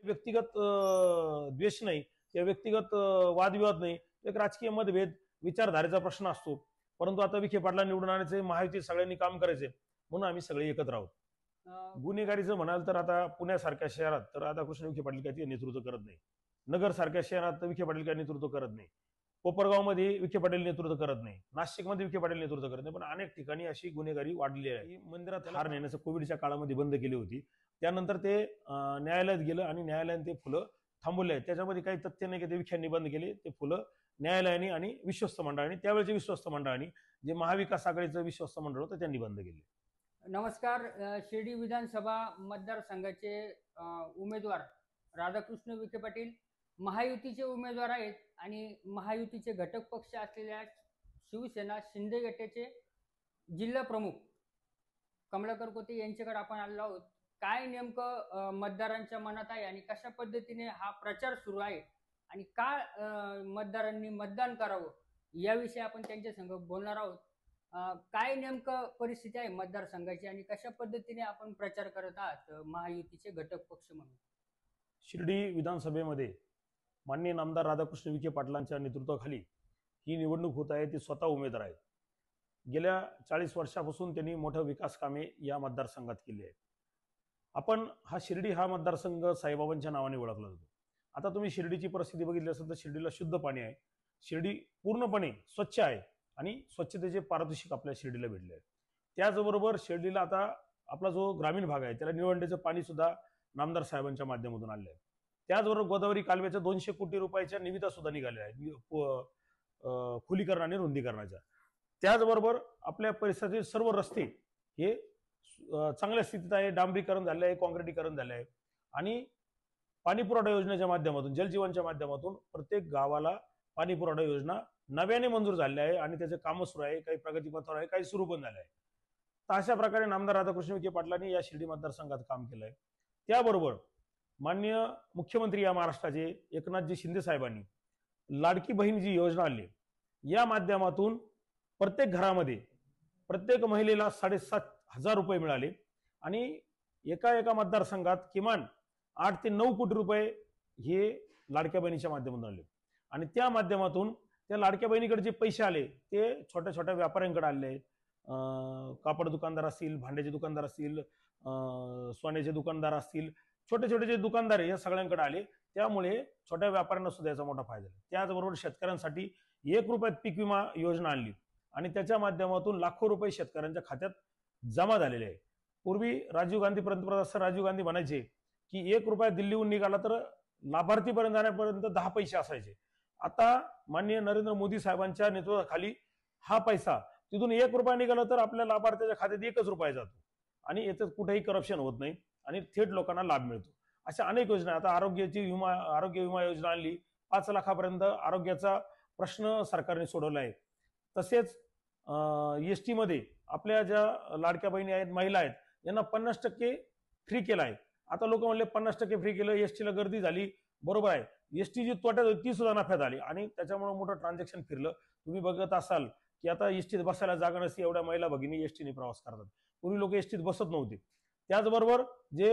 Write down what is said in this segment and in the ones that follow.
व्यक्तिगत द्वेष नाही किंवा व्यक्तिगत वादविवाद नाही, एक राजकीय मतभेद विचारधारेचा प्रश्न असतो. परंतु आता विखे पाटला निवडून आणायचे, महायुती सगळ्यांनी काम करायचे, म्हणून आम्ही सगळे एकत्र आहोत. गुन्हेगारीचं म्हणाल तर आता पुण्यासारख्या शहरात तर राधाकृष्ण विखे पाटील काय नेतृत्व करत नाही. नगर सारख्या शहरात विखे पाटील काय नेतृत्व करत नाही. कोपरगावमध्ये विखे पाटील नेतृत्व करत नाही. नाशिकमध्ये विखे पाटील नेतृत्व करत नाही. पण अनेक ठिकाणी अशी गुन्हेगारी वाढलेली आहे. मंदिरात हार नेण्याचं कोविडच्या काळामध्ये बंद केली होती. त्यानंतर ते न्यायालयात गेलं आणि न्यायालयाने ते फुलं थांबवले आहेत. त्याच्यामध्ये काही तथ्य नाही की ते विख्यांनी बंद केले. ते फुलं न्यायालयाने आणि विश्वस्त मंडळाने, त्यावेळेच्या विश्वस्त मंडळाने, जे महाविकास आघाडीचं विश्वस्त मंडळ होतं, त्यांनी बंद केले. नमस्कार. शिर्डी विधानसभा मतदारसंघाचे उमेदवार राधाकृष्ण विखे पाटील महायुतीचे उमेदवार आहेत आणि महायुतीचे घटक पक्ष असलेल्या शिवसेना शिंदे गटाचे जिल्हा प्रमुख कमलाकर कोते यांच्याकडे आपण आलो आहोत. काय नेमकं मतदारांच्या मनात आहे आणि कशा पद्धतीने हा प्रचार सुरू आहे आणि का मतदारांनी मतदान करावं याविषयी आपण त्यांच्या संग बोलणार आहोत. काय नेमकं परिस्थिती आहे मतदारसंघाची आणि कशा पद्धतीने आपण प्रचार करत आहात महायुतीचे घटक पक्ष म्हणून? शिर्डी विधानसभेमध्ये माननीय नामदार राधाकृष्ण विखे पाटलांच्या नेतृत्वाखाली ही निवडणूक होत आहे. ते स्वतः उमेदवार आहेत. गेल्या 40 वर्षापासून त्यांनी मोठं विकास कामे या मतदारसंघात केली आहेत. शिर्डी हा मतदारसंघ साईबाबांच्या नावाने ओळखला जातो. आता तुम्ही शिर्डीची परिस्थिती बघितली असेल तर शिर्डीला शुद्ध पाणी आहे. शिर्डी पूर्णपणे स्वच्छ आहे आणि स्वच्छतेचे पारितोषिक आपल्या शिर्डीला भेटले आहे. त्याचबरोबर शिर्डीला आता आपला जो ग्रामीण भाग आहे त्याला निळवंडेचं पाणी सुद्धा नामदार साहेबांच्या माध्यमातून आले आहे. त्याचबरोबर गोदावरी कालव्याच्या 200 कोटी रुपयाच्या निविदा सुद्धा निघाल्या आहेत खुलीकरण आणि रुंदीकरणाच्या. त्याचबरोबर आपल्या परिसरातील सर्व रस्ते हे चांगल्या स्थितीत आहे. डांबरीकरण झाले आहे, काँक्रिटीकरण झाले आहे आणि पाणी पुरवठा योजनेच्या माध्यमातून, जलजीवनच्या माध्यमातून प्रत्येक गावाला पाणी पुरवठा योजना नव्याने मंजूर झाली आहे आणि त्याचे कामं सुरू आहे. काही प्रगतीपथावर आहे, काही सुरू पण झाले आहे. तर अशा प्रकारे नामदार राधाकृष्ण विखे पाटलांनी या शिर्डी मतदारसंघात काम केलं आहे. त्याबरोबर माननीय मुख्यमंत्री या महाराष्ट्राचे एकनाथजी शिंदे साहेबांनी लाडकी बहीण जी योजना आणली, या माध्यमातून प्रत्येक घरामध्ये प्रत्येक महिलेला 7,500 रुपये मिळाले आणि एका मतदारसंघात किमान 8 ते 9 कोटी रुपये हे लाडक्या बहिणीच्या माध्यमातून आले आणि त्या माध्यमातून त्या लाडक्या बहिणीकडे जे पैसे आले ते छोट्या छोट्या व्यापाऱ्यांकडे आले. कापड दुकानदार असतील, भांड्याचे दुकानदार असतील, सोन्याचे दुकानदार असतील, छोटे छोटे जे दुकानदार आहे या सगळ्यांकडे आले. त्यामुळे छोट्या व्यापाऱ्यांना सुद्धा याचा मोठा फायदा झाला. त्याचबरोबर शेतकऱ्यांसाठी 1 रुपयात पीक विमा योजना आणली आणि त्याच्या माध्यमातून लाखो रुपये शेतकऱ्यांच्या खात्यात जमा झालेले आहे. पूर्वी राजीव गांधी, पंतप्रधान राजीव गांधी म्हणायचे की 1 रुपया दिल्लीहून निघाला तर लाभार्थीपर्यंत जाण्यापर्यंत 10 पैसे असायचे. आता माननीय नरेंद्र मोदी साहेबांच्या नेतृत्वाखाली हा पैसा तिथून 1 रुपया निघाला तर आपल्या लाभार्थ्याच्या खात्यात 1 रुपया जातो आणि याच्यात कुठेही करप्शन होत नाही आणि थेट लोकांना लाभ मिळतो. अशा अनेक योजना. आता आरोग्य विमा योजना आणली. 5 लाखापर्यंत आरोग्याचा प्रश्न सरकारने सोडवला आहे. तसेच एसटी मध्ये आपल्या ज्या लाडक्या बहिणी आहेत, महिला आहेत, यांना 50% फ्री केला आहे. आता लोक म्हणले 50% फ्री केलं, एसटीला गर्दी झाली. बरोबर आहे, एसटी जी तोट्यात होती ती सुद्धा नफ्यात आली आणि त्याच्यामुळे मोठं ट्रान्झॅक्शन फिरलं. तुम्ही बघत असाल की आता एसटीत बसायला जागा नसते, एवढ्या महिला भगिनी एसटीने प्रवास करतात. पूर्वी लोक एसटीत बसत नव्हते. त्याचबरोबर जे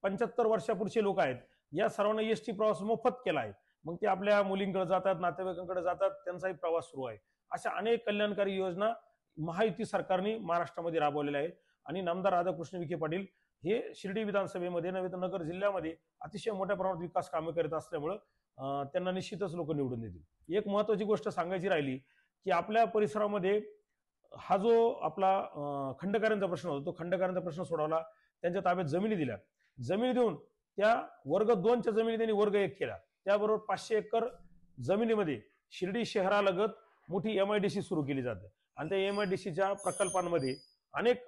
75 वर्षापूर्वीचे लोक आहेत या सर्वांना एसटी प्रवास मोफत केला आहे. मग ते आपल्या मुलींकडे जातात, नातेवाईकांकडे जातात, त्यांचाही प्रवास सुरू आहे. अशा अनेक कल्याणकारी योजना महायुती सरकारने महाराष्ट्रामध्ये राबवलेल्या आहेत आणि नामदार राधाकृष्ण विखे पाटील हे शिर्डी विधानसभेमध्ये नव्हे तर नगर जिल्ह्यामध्ये अतिशय मोठ्या प्रमाणात विकास कामे करत असल्यामुळं त्यांना निश्चितच लोक निवडून देतील. एक महत्वाची गोष्ट सांगायची राहिली की आपल्या परिसरामध्ये हा जो आपला खंडकारांचा प्रश्न होता, तो खंडकारांचा प्रश्न सोडवला. त्यांच्या ताब्यात जमिनी दिल्या. जमिनी देऊन त्या वर्ग 2च्या जमिनी त्यांनी वर्ग 1 केला. त्याबरोबर 500 एकर जमिनीमध्ये शिर्डी शहरालगत मोठी MIDC सुरू केली जाते आणि त्या MIDCच्या प्रकल्पांमध्ये अनेक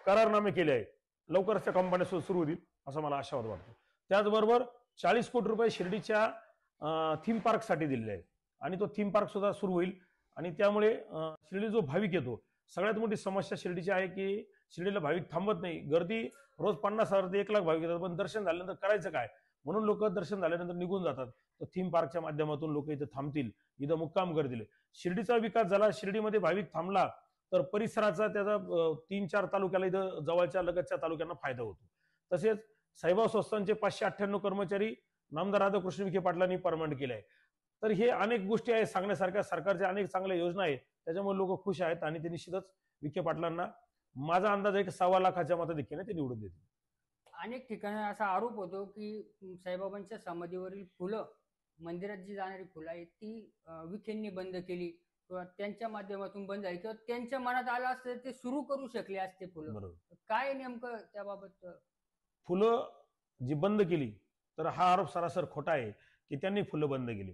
करारनामे केले आहेत. लवकरच त्या कंपन्या सुरू होतील असं मला आशावाद वाटतो. त्याचबरोबर 40 कोटी रुपये शिर्डीच्या थीम पार्कसाठी दिलेले आहेत आणि तो थीम पार्क सुद्धा सुरू होईल आणि त्यामुळे शिर्डी जो भाविक येतो, सगळ्यात मोठी समस्या शिर्डीची आहे की शिर्डीला भाविक थांबत नाही. गर्दी रोज 50,000 ते 1,00,000 भाविक येतात, पण दर्शन झाल्यानंतर करायचं काय म्हणून लोक दर्शन झाल्यानंतर निघून जातात. तर थीम पार्कच्या माध्यमातून लोक इथं थांबतील, इथं मुक्काम करतील. शिर्डीचा विकास झाला, शिर्डीमध्ये भाविक थांबला तर परिसराचा त्याचा 3-4 तालुक्याला इथं जवळच्या लगतच्या तालुक्यांना फायदा होतो. तसेच साईबाब संस्थांचे 598 कर्मचारी नामदार राधाकृष्ण विखे पाटलांनी परमनंट केले आहे. तर हे अनेक गोष्टी आहेत सांगण्यासारख्या, सरकारच्या अनेक चांगल्या योजना आहेत, त्याच्यामुळे लोक खुश आहेत आणि ते निश्चितच विखे पाटलांना माझा अंदाज आहे की 1.25 लाखाच्या मताधिक्याने ते निवडून देतील. अनेक ठिकाणी असा आरोप होतो की साईबाबांच्या समाधीवरील फुलं, मंदिरात जी जाणारी फुलं आहेत ती विखेंनी बंद केली किंवा त्यांच्या माध्यमातून बंद झाली किंवा त्यांच्या मनात आलं असतं ते सुरू करू शकले असते फुलं. बरोबर. काय नेमकं त्याबाबत? फुलं जी बंद केली, तर हा आरोप सरासर खोटा आहे की त्यांनी फुलं बंद केली.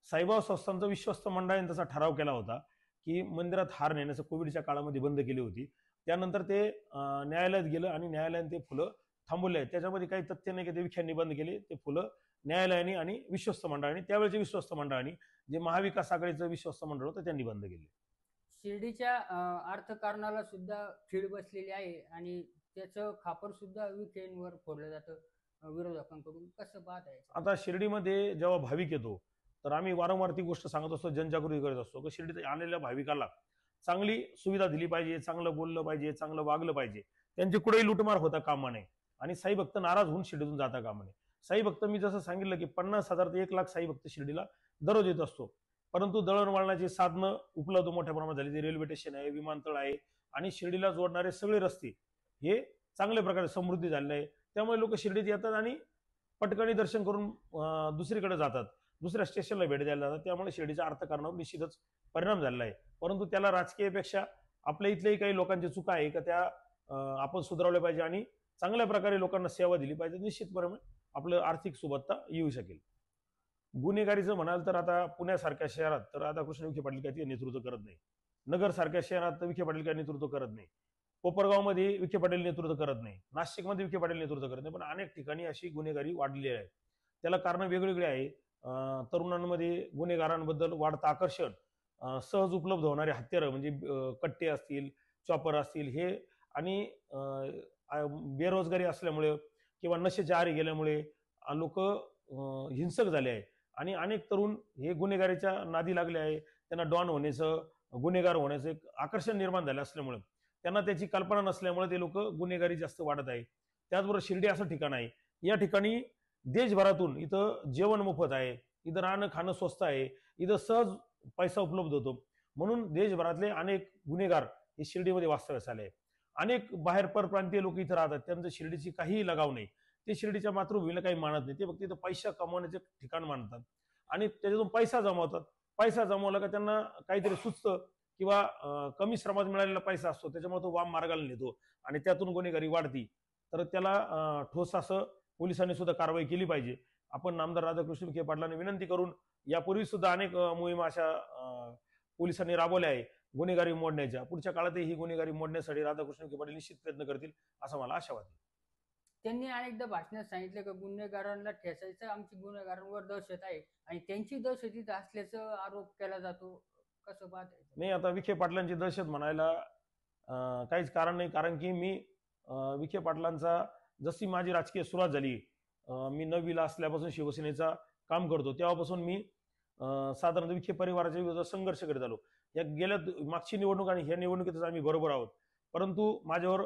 साईबाबा संस्थांचं विश्वस्त मंडळाने तसा ठराव केला होता की मंदिरात हार नेण्याचं कोविडच्या काळामध्ये बंद केली होती. त्यानंतर ते न्यायालयात गेलं आणि न्यायालयाने ते फुलं थांबवले आहेत. त्याच्यामध्ये काही तथ्य नाही की ते विखेंनी बंद केले. ते फुलं न्यायालयाने आणि विश्वस्त मंडळाने, त्यावेळेच्या विश्वस्त मंडळाने, जे महाविकास आघाडीचं विश्वस्त मंडळ होतं त्यांनी बंद केले. शिर्डीच्या अर्थकारणाला सुद्धा खीळ बसलेली आहे आणि त्याचं खापर सुद्धा विखेंवर फोडलं जातं विरोधकांकडून. कसं पाहत आहे? आता शिर्डीमध्ये जेव्हा भाविक येतो, तर आम्ही वारंवार ती गोष्ट सांगत असतो, जनजागृती करत असतो की शिर्डीत आलेल्या भाविकाला चांगली सुविधा दिली पाहिजे, चांगलं बोललं पाहिजे, चांगलं वागलं पाहिजे, त्यांची कुठेही लुटमार होता कामा नये आणि साई भक्त नाराज होऊन शिर्डीतून जाता कामा नये. साई भक्त, मी जसं सांगितलं की 50,000 ते 1,00,000 साई भक्त शिर्डीला दररोज येत असतो, परंतु दळणवळणाची साधनं उपलब्ध मोठ्या प्रमाणात झाली. ते रेल्वे स्टेशन आहे, विमानतळ आहे आणि शिर्डीला जोडणारे सगळे रस्ते हे चांगल्या प्रकारे समृद्धी झालेले आहे. त्यामुळे लोक शिर्डीत येतात आणि पटकनी दर्शन करून दुसरीकडे जातात, दुसऱ्या स्टेशनला भेट द्यायला जातात. त्यामुळे शिर्डीच्या अर्थकारणावर निश्चितच परिणाम झालेला आहे. परंतु त्याला राजकीयपेक्षा आपल्या इथल्याही काही लोकांची चुका आहे का त्या आपण सुधारवल्या पाहिजे आणि चांगल्या प्रकारे लोकांना सेवा दिली पाहिजे. निश्चितपणे आपलं आर्थिक सुबत्ता येऊ शकेल. गुन्हेगारीचं म्हणाल तर आता पुण्यासारख्या शहरात तर राधाकृष्ण विखे पाटील काही नेतृत्व करत नाही. नगर सारख्या शहरात विखे पाटील काही नेतृत्व करत नाही. कोपरगावमध्ये विखे पाटील नेतृत्व करत नाही. नाशिकमध्ये विखे पाटील नेतृत्व करत नाही. पण अनेक ठिकाणी अशी गुन्हेगारी वाढलेली आहे. त्याला कारण वेगवेगळे आहे. तरुणांमध्ये गुन्हेगारांबद्दल वाढतं आकर्षण, सहज उपलब्ध होणारे हत्यारं म्हणजे कट्टे असतील, चॉपर असतील हे, आणि बेरोजगारी असल्यामुळे किंवा नशेच्या आहारी गेल्यामुळे लोक हिंसक झाले आहे आणि अनेक तरुण हे गुन्हेगारीच्या नादी लागले आहे. त्यांना डॉन होण्याचं, गुन्हेगार होण्याचं एक आकर्षण निर्माण झालं असल्यामुळे, त्यांना त्याची कल्पना नसल्यामुळे ते लोक गुन्हेगारी जास्त वाढत आहे. त्याचबरोबर शिर्डी असं ठिकाण आहे, या ठिकाणी देशभरातून इथं जेवण मोफत आहे, इथं राहणं खाणं स्वस्त आहे, इथं सहज पैसा उपलब्ध होतो. म्हणून देशभरातले अनेक गुन्हेगार हे शिर्डीमध्ये वास्तव्यास आले आहे. अनेक बाहेर परप्रांतीय लोक इथं राहतात, त्यांचं शिर्डीची काहीही लगाव नाही. ते शिर्डीच्या मातृभूमीला काही मानत नाही. ते फक्त इथं पैसा कमवण्याचे ठिकाण मानतात आणि त्याच्यातून पैसा जमवतात. पैसा जमवला का त्यांना काहीतरी सुचतं किंवा कमी श्रमात मिळालेला पैसा असतो, त्याच्यामुळे तो वाम मार्गाला नेतो आणि त्यातून गुन्हेगारी वाढती. तर त्याला ठोस असं पोलिसांनी सुद्धा कारवाई केली पाहिजे. आपण नामदार राधाकृष्ण विखे पाटलांनी विनंती करून यापूर्वी सुद्धा अनेक मोहिमा अशा पोलिसांनी राबवल्या आहे गुन्हेगारी मोडण्याच्या. पुढच्या काळातही ही गुन्हेगारी मोडण्यासाठी राधाकृष्ण विखे पाटील निश्चित प्रयत्न करतील असं मला आशा वाटते. त्यांनी अनेकदा भाषणात सांगितलं की गुन्हेगारांना ठेचायचं, आमची गुन्हेगारांवर दहशत आहे आणि त्यांची दहशत इथं असल्याचं आरोप केला जातो. कसं पाहताय? नाही, आता विखे पाटलांची दहशत म्हणायला काहीच कारण नाही. कारण की मी विखे पाटलांचा, जशी माझी राजकीय सुरुवात झाली, मी 9वीला असल्यापासून शिवसेनेचा काम करतो, तेव्हापासून मी साधारणतः विखे परिवाराच्या विरोधात संघर्ष करत आलो. या गेल्या मागची निवडणूक आणि ह्या निवडणुकीतच आम्ही बरोबर आहोत. परंतु माझ्यावर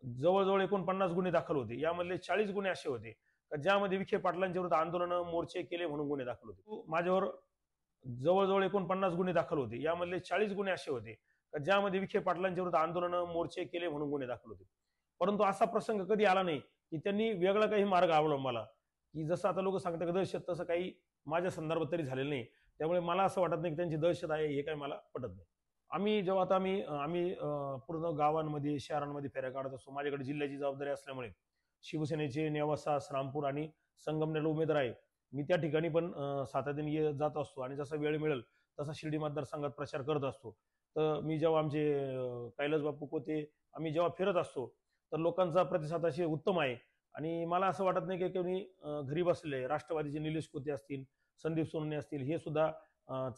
जवळजवळ 49 गुन्हे दाखल होते. यामधले 40 गुन्हे असे होते ज्यामध्ये विखे पाटलांच्या विरुद्ध आंदोलन, मोर्चे केले म्हणून गुन्हे दाखल होते. माझ्यावर जवळजवळ 49 गुन्हे दाखल होते. यामधले 40 गुन्हे असे होते ज्यामध्ये विखे पाटलांच्या विरुद्ध आंदोलन, मोर्चे केले म्हणून गुन्हे दाखल होते. परंतु असा प्रसंग कधी आला नाही की त्यांनी वेगळा काही मार्ग अवलंबला, की जसं आता लोक सांगतात दहशत, तसं काही माझ्या संदर्भात तरी झालेलं नाही. त्यामुळे मला असं वाटत नाही की त्यांची दहशत आहे, हे काही मला पटत नाही. आम्ही पूर्ण गावांमध्ये, शहरांमध्ये फेऱ्या काढत असतो. माझ्याकडे जिल्ह्याची जबाबदारी असल्यामुळे शिवसेनेचे नेवासा, रामपूर आणि संगमनेरला उमेदवार आहे. मी त्या ठिकाणी पण सातत्याने जात असतो आणि जसा वेळ मिळेल तसा शिर्डी मतदारसंघात प्रचार करत असतो. तर मी जेव्हा आमचे कैलास बापू कोते आम्ही जेव्हा फिरत असतो तर लोकांचा प्रतिसाद असे उत्तम आहे आणि मला असं वाटत नाही की कोणी घरी बसलेले. राष्ट्रवादीचे निलेश कोते असतील, संदीप सोनवणे असतील, हे सुद्धा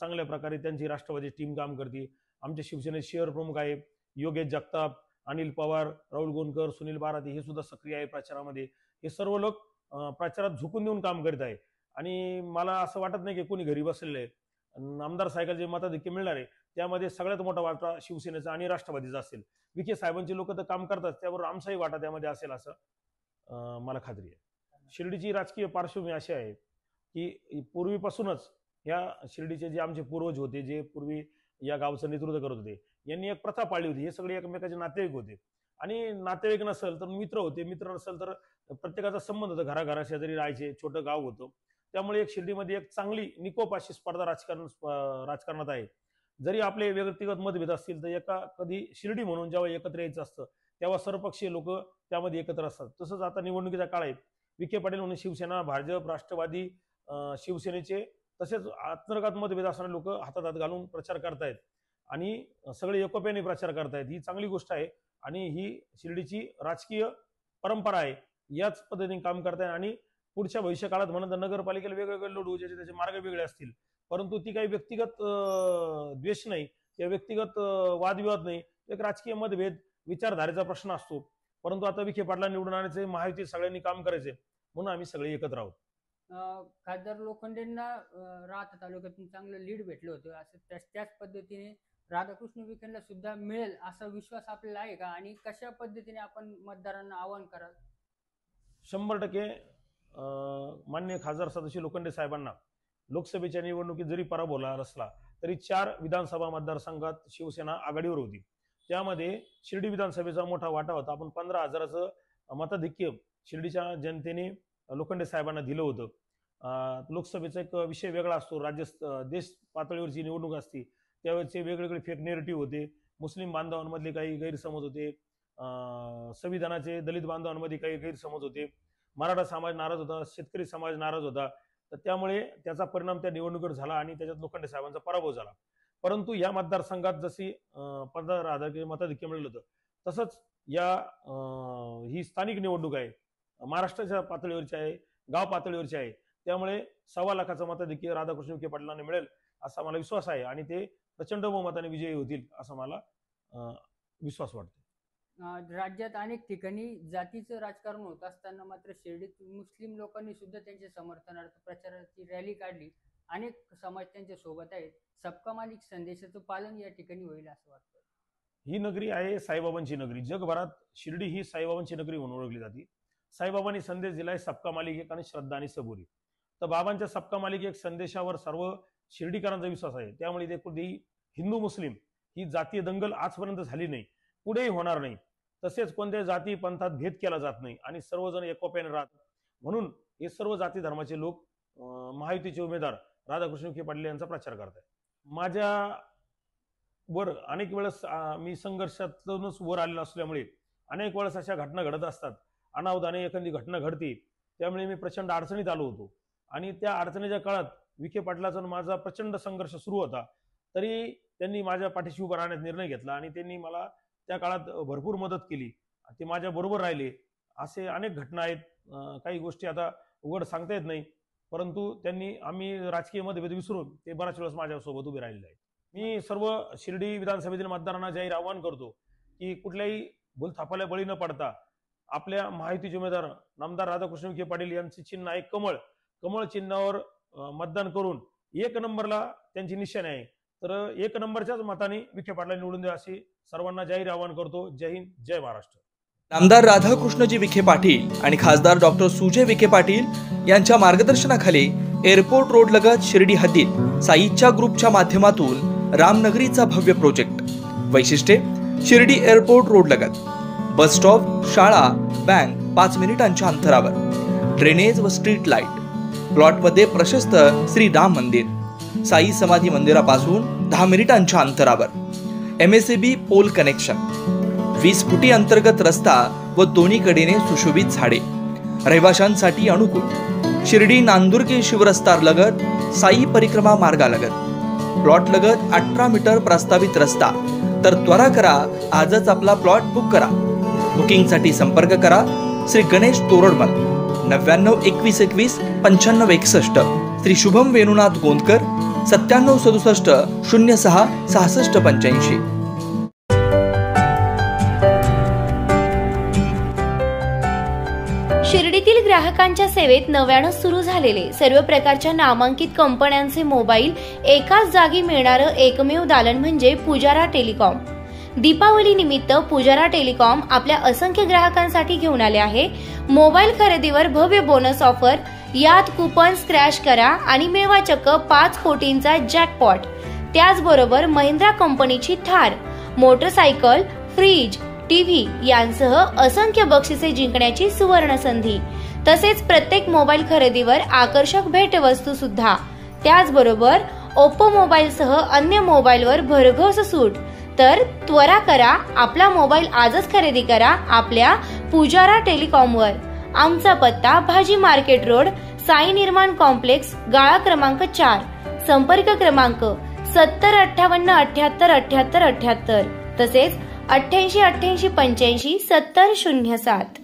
चांगल्या प्रकारे त्यांची राष्ट्रवादी टीम काम करते. आमचे शिवसेनेचे शहर प्रमुख आहे योगेश जगताप, अनिल पवार, राहुल गोंदकर, सुनील बाराती, हे सुद्धा सक्रिय आहे प्रचारामध्ये. हे सर्व लोक प्रचारात झुकून देऊन काम करीत आहे आणि मला असं वाटत नाही की कोणी घरी बसलेलं आहे. आमदार साहेबांना जे मताधिक्य मिळणार आहे त्यामध्ये सगळ्यात मोठा वाटा शिवसेनेचा आणि राष्ट्रवादीचा असेल. विखे साहेबांचे लोक तर काम करतात, त्याबरोबर आमचाही वाटा त्यामध्ये असेल असं मला खात्री आहे. शिर्डीची राजकीय पार्श्वभूमी अशी आहे की पूर्वीपासूनच या शिर्डीचे जे आमचे पूर्वज होते, जे पूर्वी या गावचं नेतृत्व करत होते, यांनी एक प्रथा पाळली होती. हे सगळे एकमेकाचे नातेवाईक होते आणि नातेवाईक नसेल तर मित्र होते, मित्र नसेल तर प्रत्येकाचा संबंध होता, घराघरा शेजारी राहायचे, छोटं गाव होतं. त्यामुळे एक शिर्डीमध्ये एक चांगली निकोप अशी स्पर्धा राजकारणात आहे. जरी आपले व्यक्तिगत मतभेद असतील तर एका कधी शिर्डी म्हणून जेव्हा एकत्र यायचं असतं तेव्हा सर्वपक्षीय लोक त्यामध्ये एकत्र असतात. तसंच आता निवडणुकीचा काळ आहे. विखे पाटील म्हणून शिवसेना, भाजप, राष्ट्रवादी, शिवसेनेचे तसेच अंतर्गत मतभेद असणारे लोक हातात हात घालून प्रचार करतायत आणि सगळे एकोप्याने प्रचार करतायत. ही चांगली गोष्ट आहे आणि ही शिर्डीची राजकीय परंपरा आहे. याच पद्धतीने काम करतायत आणि पुढच्या भविष्य काळात म्हणत नगरपालिकेला वेगवेगळे लढू, ज्याचे त्याचे मार्ग वेगळे असतील, परंतु ती काही व्यक्तिगत द्वेष नाही किंवा व्यक्तिगत वादविवाद नाही. एक राजकीय मतभेद, विचारधारेचा प्रश्न असतो. परंतु आता विखे पाटला निवडून आणायचे, महायुतीत सगळ्यांनी काम करायचे, म्हणून आम्ही सगळे एकत्र आहोत. खासदार लोखंडेंना राहता तालुक्यातून चांगलं लीड भेटलं होतं, असं त्याच पद्धतीने राधाकृष्ण विखेंना सुद्धा मिळेल असा विश्वास आपल्याला आहे का? आणि कशा पद्धतीने आपण मतदारांना आवाहन कराल? 100% माननीय खासदार सदाशिव लोखंडे साहेबांना लोकसभेच्या निवडणुकीत जरी पराभव असला तरी 4 विधानसभा मतदारसंघात शिवसेना आघाडीवर होती. त्यामध्ये शिर्डी विधानसभेचा मोठा वाटा होता. आपण 15,000चं मताधिक्य शिर्डीच्या जनतेने लोखंडे साहेबांना दिलं होतं. लोकसभेचा एक विषय वेगळा असतो, देश पातळीवरची निवडणूक असते, त्यावेळेचे वेगवेगळे फेक नेरेटिव्ह होते. मुस्लिम बांधवांमधले काही गैरसमज होते, संविधानाचे दलित बांधवांमध्ये काही गैरसमज होते, मराठा समाज नाराज होता, शेतकरी समाज नाराज होता. तर त्यामुळे त्याचा परिणाम त्या निवडणुकीवर झाला आणि त्याच्यात लोखंडे साहेबांचा पराभव झाला. परंतु या मतदारसंघात जशी 15,000 मताधिक्य मिळालं होतं, तसंच ही स्थानिक निवडणूक आहे, महाराष्ट्राच्या पातळीवरची आहे, गाव पातळीवरची आहे. त्यामुळे 1.25 लाखाचं मताधिक्य राधाकृष्ण विखे पाटलांना मिळेल असा मला विश्वास आहे आणि ते प्रचंड बहुमताने विजयी होतील असा मला विश्वास वाटतो. राज्यात अनेक ठिकाणी जातीचं राजकारण होत असताना मात्र शिर्डीत मुस्लिम लोकांनी सुद्धा त्यांच्या समर्थनार्थ प्रचाराची रॅली काढली. अनेक समाज त्यांच्या सोबत आहेत. सबका मालिक संदेशाचं पालन या ठिकाणी होईल असं वाटतं. ही नगरी आहे साईबाबांची नगरी. जगभरात शिर्डी ही साईबाबांची नगरी म्हणून ओळखली जाते. साईबाबांनी संदेश दिलाय सबका मालिक एक आणि श्रद्धा आणि सबुरी. तर बाबांच्या सबका मालिक एक संदेशावर सर्व शिर्डीकरांचा विश्वास आहे. त्यामुळे ते हिंदू मुस्लिम ही जातीय दंगल आजपर्यंत झाली नाही, पुढेही होणार नाही. तसेच कोणत्याही जाती पंथात भेद केला जात नाही आणि सर्वजण एकोप्याने राहतात. म्हणून हे सर्व जाती धर्माचे लोक महायुतीचे उमेदवार राधाकृष्ण विखे पाटील यांचा प्रचार करतात. माझ्या वर अनेक वेळेस मी संघर्षातूनच वर आलेलो असल्यामुळे अनेक वेळेस अशा घटना घडत असतात. अनावधाने एखादी घटना घडते, त्यामुळे मी प्रचंड अडचणीत आलो होतो आणि त्या अडचणीच्या काळात विखे पाटलाचा माझा प्रचंड संघर्ष सुरू होता. तरी त्यांनी माझ्या पाठीशी उभं राहण्याचा निर्णय घेतला आणि त्यांनी मला त्या काळात भरपूर मदत केली. ते माझ्या बरोबर राहिले. असे अनेक घटना आहेत. काही गोष्टी आता उघड सांगता येत नाही, परंतु आम्ही राजकीय मतभेद विसरून ते बऱ्याच वेळेस माझ्यासोबत उभे राहिलेले आहेत. मी सर्व शिर्डी विधानसभेतील मतदारांना जाहीर आवाहन करतो की कुठल्याही भूलथापाला बळी न पडता आपल्या महायुतीचे उमेदवार नामदार राधाकृष्ण विखे पाटील यांचे चिन्ह आहे कमळ. कमळ चिन्हावर मतदान करून 1 नंबरला त्यांची निशाणी आहे. तर 1 नंबरच्याच मताने विखे पाटला निवडून द्या अशी सर्वांना जाहीर आवाहन करतो. जय हिंद, जय महाराष्ट्र. नामदार राधाकृष्णजी विखे पाटील आणि खासदार डॉक्टर सुजय विखे पाटील यांच्या मार्गदर्शनाखाली एअरपोर्ट रोड लगत शिर्डी हद्दीत साईच्या ग्रुपच्या माध्यमातून रामनगरीचा भव्य प्रोजेक्ट. वैशिष्ट्ये: शिर्डी एअरपोर्ट रोड लगत बस स्टॉप, शाळा, बँक 5 मिनिटांच्या अंतरावर, ड्रेनेज व स्ट्रीट लाईट. प्लॉटमध्ये प्रशस्त श्री राम मंदिर, साई समाधी मंदिरापासून 10 मिनिटांच्या अंतरावर, MSAB पोल कनेक्शन, 20 फुटी अंतर्गत रस्ता व दोन्ही कडेने सुशोभित झाडे, रहिवाशांसाठी अनुकूल. शिर्डी नांदुर्गे शिवरस्तार लगत साई परिक्रमा मार्गालगत. प्लॉट लगत 18 मीटर प्रस्तावित रस्ता. तर त्वरा करा, आजच आपला प्लॉट बुक करा. बुकिंगसाठी संपर्क करा श्री गणेश तोरडमल 99 21 21 95 61, श्री शुभम वेणुनाथ गोंदकर 97 67 06 66 85. शिर्डीतील ग्राहकांच्या सेवेत नव्यानं सुरू झालेले सर्व प्रकारच्या नामांकित कंपन्यांचे मोबाईल एकाच जागी मिळणारं एकमेव दालन म्हणजे पुजारा टेलिकॉम. दीपावली निमित्त पुजारा टेलिकॉम आपल्या असंख्य ग्राहकांसाठी घेऊन आले आहे मोबाईल खरेदीवर भव्य बोनस ऑफर। यात कुपन स्क्रॅच करा आणि मिळवा चक्क 5 कोटींचा जॅकपॉट। त्याचबरोबर महिंद्रा कंपनीची थार, मोटरसायकल, फ्रीज, टीव्ही यांसह असंख्य बक्षिसे जिंकण्याची सुवर्ण संधी। तसेच प्रत्येक मोबाईल खरेदीवर आकर्षक भेटवस्तू सुद्धा। त्याचबरोबर ओप्पो मोबाईलसह अन्य मोबाईलवर भरघोस सूट। तर त्वरा करा, आपला मोबाईल आजच खरेदी करा आपल्या पुजारा टेलिकॉमवर। आमचा पत्ता भाजी मार्केट रोड, साई निर्माण कॉम्प्लेक्स, गाळा क्रमांक 4, संपर्क क्रमांक 7058787878 तसेच 8888857007।